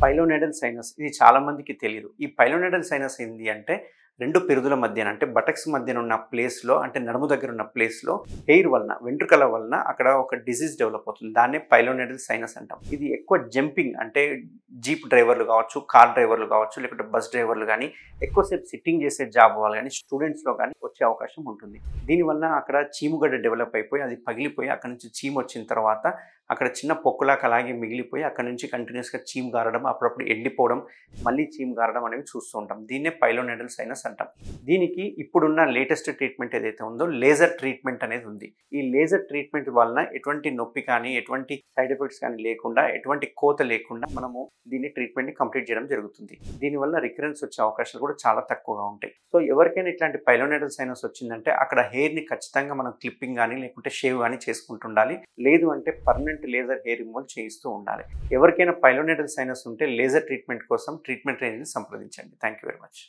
పైలోనైడల్ sinus ఇది చాలా మందికి తెలియదు. ఈ పైలోనైడల్ సైనస్ ఏంది అంటే 2 పెరుదుల మధ్యన అంటే బటక్స్ మధ్యన ఉన్న ప్లేస్‌లో అంటే నడుము దగ్గర ఉన్న ప్లేస్‌లో హెయిర్ వలన వెంట్రుకల వలన అక్కడ ఒక డిసీజ్ డెవలప్ అవుతుంది. దాన్నే పైలోనైడల్ సైనస్ అంటాం. ఇది ఎక్కువ జంపింగ్ అంటే జీప్ డ్రైవర్లు కావచ్చు, కార్ డ్రైవర్లు కావచ్చు, లేకుంటే బస్ డ్రైవర్లు గానీ ఎక్కువసేపు సిట్టింగ్ చేసే జాబ్ వాళ్ళు గానీ స్టూడెంట్స్‌లో గానీ వచ్చే అవకాశం ఉంటుంది. దీనివలన అక్కడ చీముగడ్డ డెవలప్ అయిపోయి అది పగిలిపోయి అక్కడి నుంచి చీము వచ్చిన తర్వాత అక్కడ చిన్న పొక్కులాగా అలాగే మిగిలిపోయి అక్కడి నుంచి కంటిన్యూస్‌గా చీము గారడం, అప్పుడప్పుడు ఎండిపోవడం, మళ్ళీ చీము గారడం అనేవి చూస్తూ ఉంటాం. దీన్నే పైలోనైడల్ సైనస్ అంటాం. దీనికి ఇప్పుడున్న లేటెస్ట్ ట్రీట్మెంట్ ఏదైతే ఉందో లేజర్ ట్రీట్మెంట్ అనేది ఉంది. ఈ లేజర్ ట్రీట్మెంట్ వలన ఎటువంటి నొప్పి కానీ, ఎటువంటి సైడ్ ఎఫెక్ట్స్ కానీ లేకుండా, ఎటువంటి కోత లేకుండా మనము దీన్ని ట్రీట్మెంట్‌ని కంప్లీట్ చేయడం జరుగుతుంది. దీనివల్ల రికరెన్స్ వచ్చే అవకాశాలు కూడా చాలా తక్కువగా ఉంటాయి. సో ఎవరికైనా ఇట్లాంటి పైలోనైడల్ సైనస్ వచ్చిందంటే అక్కడ హెయిర్‌ని ఖచ్చితంగా మనం క్లిప్పింగ్ గానీ, లేకుంటే షేవ్ గానీ చేసుకుంటుండాలి. లేదు అంటే పర్మనెంట్ లేజర్ హెయిర్ రిమూవల్ చేయిస్తూ ఉండాలి. ఎవరికైనా పైలోనైడల్ సైనస్ ఉంటే లేజర్ ట్రీట్మెంట్ కోసం ట్రీట్మెంట్ రేంజ్‌ని సంప్రదించండి. Thank you very much.